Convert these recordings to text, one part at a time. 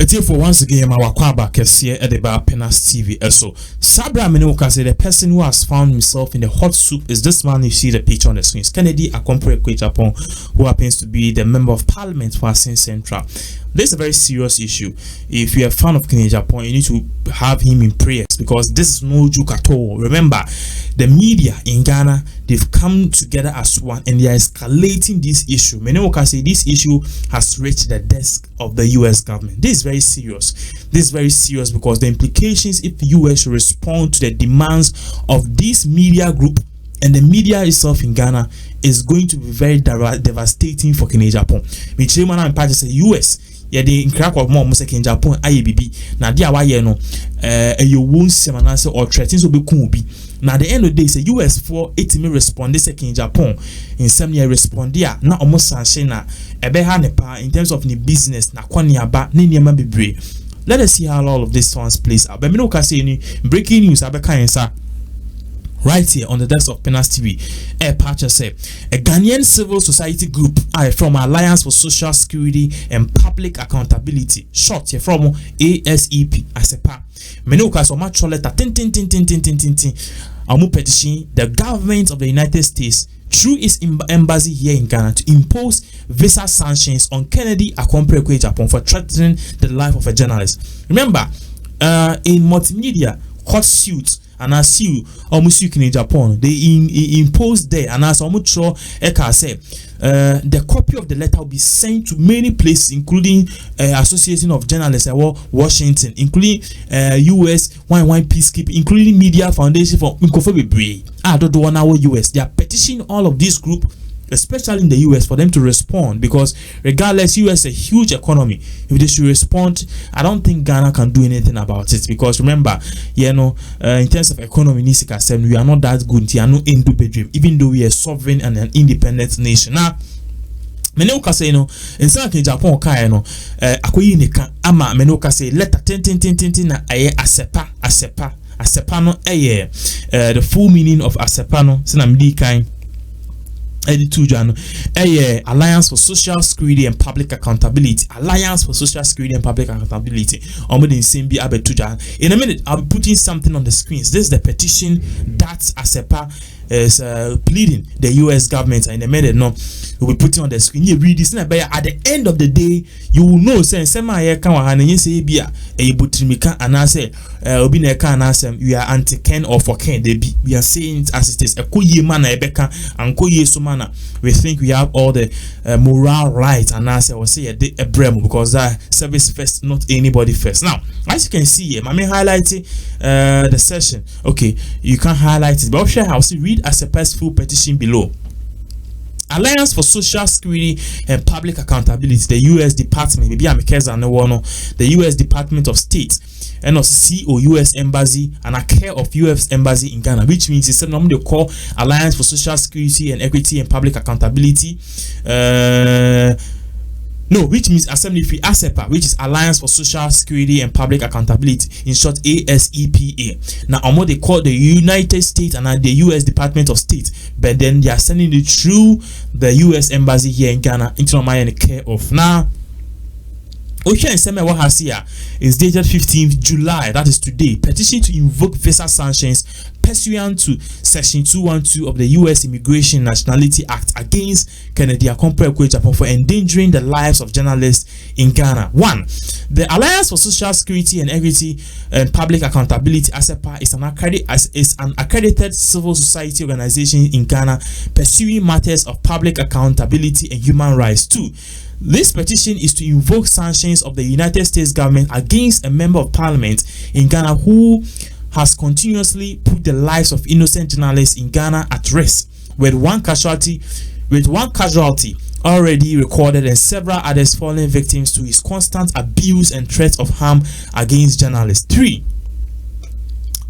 For once again, my wakwaba kesiye at the bar Pinax TV. So, Sabra Menoka said the person who has found himself in the hot soup is this man you see the picture on the screen. Kennedy Agyapong, who happens to be the member of parliament for Asin Central. This is a very serious issue. If you're a fan of Agyapong, you need to have him in prayers because this is no joke at all. Remember, the media in Ghana, they've come together as one and they are escalating this issue. Menoka say this issue has reached the desk of the US government. This is very serious. This is very serious because the implications if the US should respond to the demands of this media group and the media itself in Ghana is going to be very devastating for Agyapong. Me chairman and party say US the crack of more music in Japan IABB na dia wa ye no you won't semana say or threaten so be kun bi na the end of the day say US for etimi respond this in Japan in some year respond there na almost sanction na ebe ha ne pa in terms of ni business na kwani aba ni niam bebre. Let us see how all of this ones plays out. But me no ka say ni breaking news abeka yensa right here on the desk of Pinax TV. A patcher say a Ghanaian civil society group from Alliance for Social Security and Public Accountability, short here from ASEP ASEPA. Menoka so much letter amu petition the government of the United States through its embassy here in Ghana to impose visa sanctions on Kennedy Agyapong for threatening the life of a journalist. Remember, in multimedia hot suits and as you almost in Agyapong, they imposed there and as almost sure Eka say the copy of the letter will be sent to many places, including Association of Journalists at Washington, including US YY Peacekeeping, including Media Foundation for Nkofebebre. I don't know US. They are petitioning all of this group, especially in the US, for them to respond because regardless, US is a huge economy. If they should respond, I don't think Ghana can do anything about it because remember, in terms of economy, we are not that good. We are not in dream, even though we are sovereign and an independent nation. Now, Menoka say no, in some Japan ka no, akoyi neka ama Menoka say letter 10 na ASEPA no the full meaning of ASEPA no, say na mdi kan Alliance for Social Security and Public Accountability. Alliance for Social Security and Public Accountability. In a minute, I'll be putting something on the screens. This is the petition that ASEPA is pleading the US government. In a minute, no, we'll be putting on the screen. You read this, at the end of the day, you will know. Say, we are anti-Ken or for Ken. We are saying it as it is. We think we have all the moral rights, and I say, say a bremo because service first, not anybody first. Now, as you can see here, I highlight the session. Okay, you can highlight it, but I'll see read ASEPA's full petition below. Alliance for Social Security and Public Accountability, the US Department, maybe I'm the US Department of State, and also CO US Embassy and a care of US Embassy in Ghana, which means it's normally called Alliance for Social Security and Equity and Public Accountability. No, which means Assembly Free ASEPA, which is Alliance for Social Security and Public Accountability, in short ASEPA. Now, they call the United States and the US Department of State, but then they are sending it through the US Embassy here in Ghana into my care of. Now, Ocean Seme Wahasia is dated 15th July, that is today. Petition to invoke visa sanctions pursuant to Section 212 of the U.S. Immigration and Nationality Act against Kennedy Agyapong for endangering the lives of journalists in Ghana. 1. The Alliance for Social Security and Equity and Public Accountability (ASEPA) is an accredited civil society organization in Ghana pursuing matters of public accountability and human rights. 2. This petition is to invoke sanctions of the United States government against a member of parliament in Ghana who has continuously put the lives of innocent journalists in Ghana at risk, with one casualty already recorded and several others falling victims to his constant abuse and threats of harm against journalists. 3.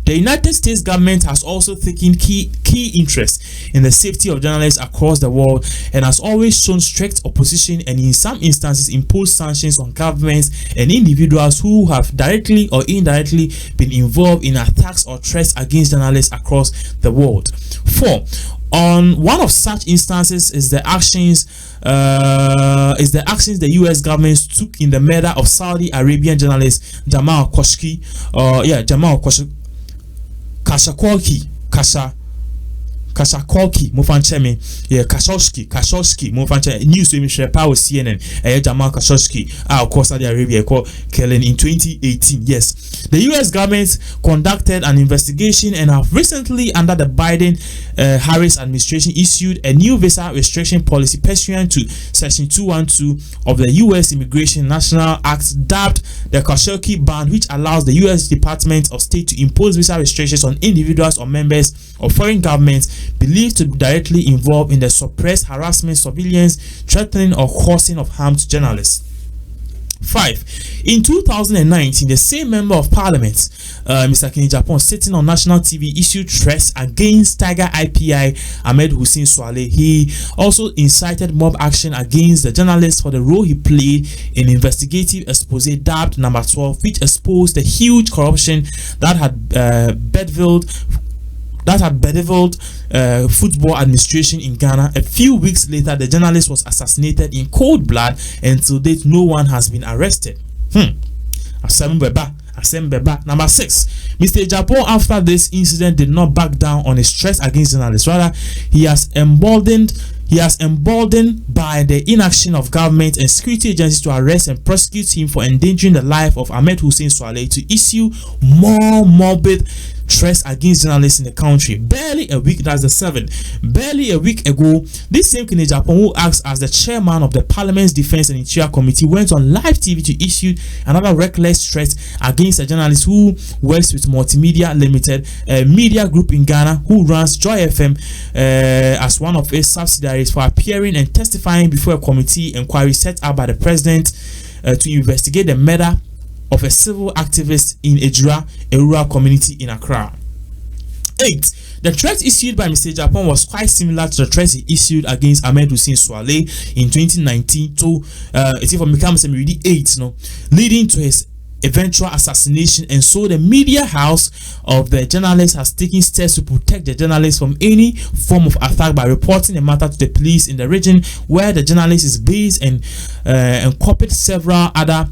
The United States government has also taken key interest in the safety of journalists across the world and has always shown strict opposition and in some instances imposed sanctions on governments and individuals who have directly or indirectly been involved in attacks or threats against journalists across the world. 4. On one of such instances is the actions the U.S. government took in the murder of Saudi Arabian journalist Jamal Khashoggi, Khashoggi Mofanche news we share power CNN Jamal Khashoggi of course Saudi Arabia killing in 2018. Yes, the US government conducted an investigation and have recently, under the Biden Harris administration, issued a new visa restriction policy pursuant to section 212 of the US Immigration National Act, dubbed the Khashoggi ban, which allows the US Department of State to impose visa restrictions on individuals or members of foreign governments believed to be directly involved in the suppressed harassment, surveillance, threatening, or causing of harm to journalists. 5. In 2019, the same member of parliament, Mr. Agyapong, sitting on national TV, issued threats against Tiger IPI Ahmed Hussein Swaleh. He also incited mob action against the journalist for the role he played in investigative expose dubbed Number 12, which exposed the huge corruption that had bedeviled football administration in Ghana. A few weeks later, the journalist was assassinated in cold blood, and to date, no one has been arrested. Number 6. Mr. Agyapong, after this incident, did not back down on his threats against journalists. Rather, he has emboldened by the inaction of government and security agencies to arrest and prosecute him for endangering the life of Ahmed Hussein Swaleh, to issue more morbid threats against journalists in the country. Barely a week ago, this same Agyapong, who acts as the chairman of the Parliament's Defense and Interior Committee, went on live TV to issue another reckless threat against a journalist who works with Multimedia Limited, a media group in Ghana, who runs Joy FM as one of its subsidiaries, for appearing and testifying before a committee inquiry set up by the president to investigate the murder of a civil activist in Ejura, a rural community in Accra. 8. The threat issued by Mr. Agyapong was quite similar to the threat he issued against Ahmed Hussein Swaleh in 2019 to leading to his eventual assassination. And so the media house of the journalist has taken steps to protect the journalist from any form of attack by reporting the matter to the police in the region where the journalist is based, and copied several other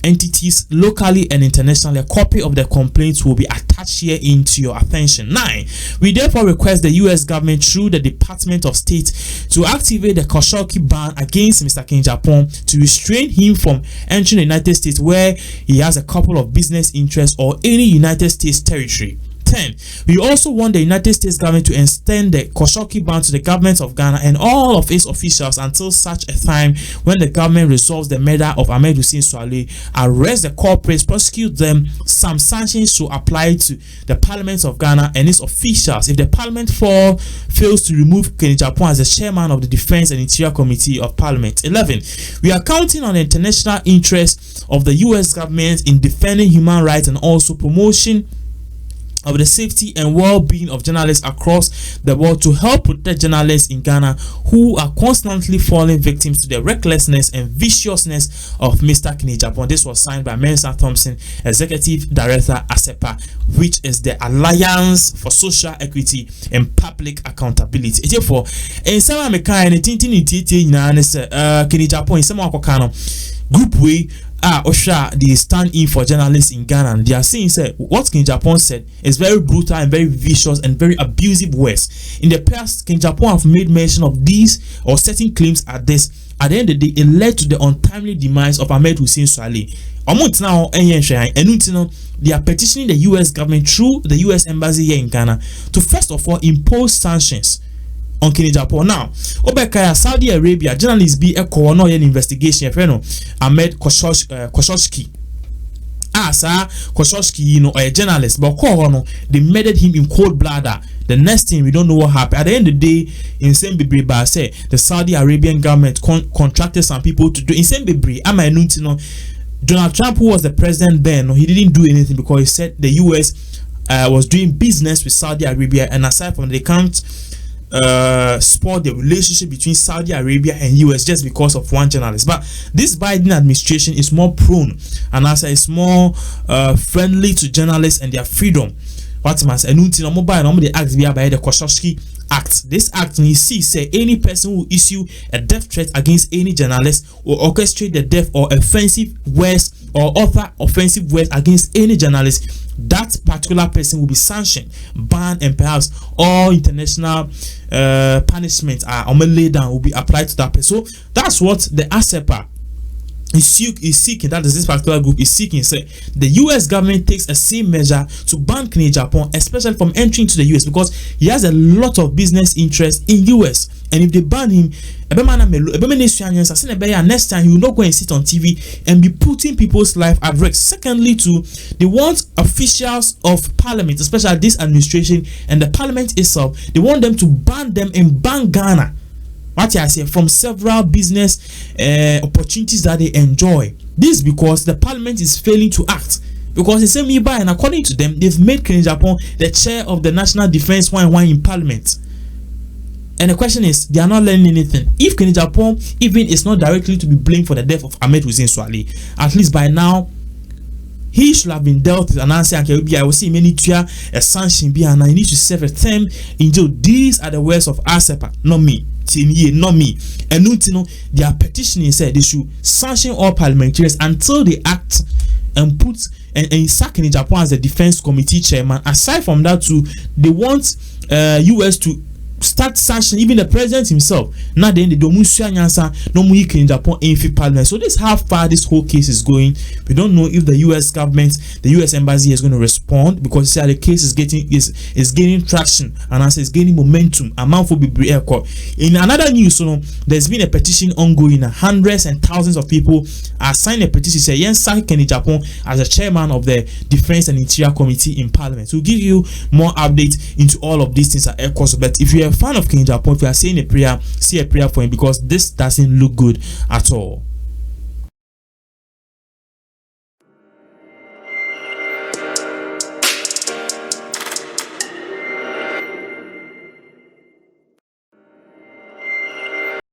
entities locally and internationally. A copy of the complaints will be attached here into your attention. 9. We therefore request the US government through the Department of State to activate the Khashoggi ban against Mr. Agyapong to restrain him from entering the United States where he has a couple of business interests or any United States territory. 10. We also want the United States government to extend the Khashoggi ban to the government of Ghana and all of its officials until such a time when the government resolves the murder of Ahmed Hussein Swaleh, arrest the culprits, prosecute them. Some sanctions should apply to the Parliament of Ghana and its officials if the Parliament fails to remove Agyapong as the chairman of the Defense and Interior Committee of Parliament. 11. We are counting on the international interest of the US government in defending human rights and also promotion of the safety and well-being of journalists across the world to help protect journalists in Ghana who are constantly falling victims to the recklessness and viciousness of Mr. Agyapong. This was signed by Mensa Thompson, Executive Director, ASEPA, which is the Alliance for Social Equity and Public Accountability. Therefore, in some American Agyapong in some group way they stand in for journalists in Ghana, and they are saying what Agyapong said is very brutal and very vicious and very abusive words. In the past, Agyapong have made mention of these or certain claims at this. At the end of the day, it led to the untimely demise of Ahmed Hussein Swaleh. They are petitioning the US government through the US embassy here in Ghana to first of all impose sanctions on Agyapong. Now, Obekaya, Saudi Arabia, journalists be a coroner investigation. Ahmed Khashoggi. Khashoggi, a journalist, but they murdered him in cold blood. The next thing, we don't know what happened. At the end of the day, in same Bibri, say the Saudi Arabian government contracted some people to do in same Bibri. Donald Trump, who was the president then, he didn't do anything because he said the US was doing business with Saudi Arabia, and aside from they can't spoil the relationship between Saudi Arabia and US just because of one journalist. But this Biden administration is more prone, and as it's more friendly to journalists and their freedom. What must mobile normally ask by the Khashoggi act. This act you see say any person who issue a death threat against any journalist or orchestrate the death or offensive words or author offensive words against any journalist, that particular person will be sanctioned, banned, and perhaps all international punishments are laid down will be applied to that person. So that's what the ASEPA is seeking, that is this particular group is seeking. Say the US government takes a same measure to ban Agyapong, especially from entering to the US, because he has a lot of business interest in US, and if they ban him, next time he will not go and sit on TV and be putting people's life at risk. Secondly, too, they want officials of parliament, especially this administration and the parliament itself, they want them to ban them and ban Ghana, what I say, from several business opportunities that they enjoy. This because the parliament is failing to act. Because the same by, and according to them, they've made Agyapong the chair of the National Defense 1 in Parliament. And the question is, they are not learning anything. If Agyapong even is not directly to be blamed for the death of Ahmed Hussein Swale, at least by now he should have been dealt with an answer. I will see many a sanction behind, and I need to serve a term in jail. These are the words of ASEPA, not me. Not me. And their petitioning said they should sanction all parliamentarians until they act and put and sack Agyapong as the defense committee chairman. Aside from that, too, they want US to start sanctioning even the president himself. Now then, they don't move no more Agyapong in parliament. So this is how far this whole case is going. We don't know if the US government, the US embassy is going to respond, because the case is gaining traction, and as it's gaining momentum. Amount will be in another news. There's been a petition ongoing. Hundreds and thousands of people are signed a petition saying yes, sack Agyapong as the chairman of the Defense and Interior Committee in Parliament. To give you more updates into all of these things at air course. But if you are a fan of Agyapong, if you are saying a prayer, say a prayer for him, because this doesn't look good at all.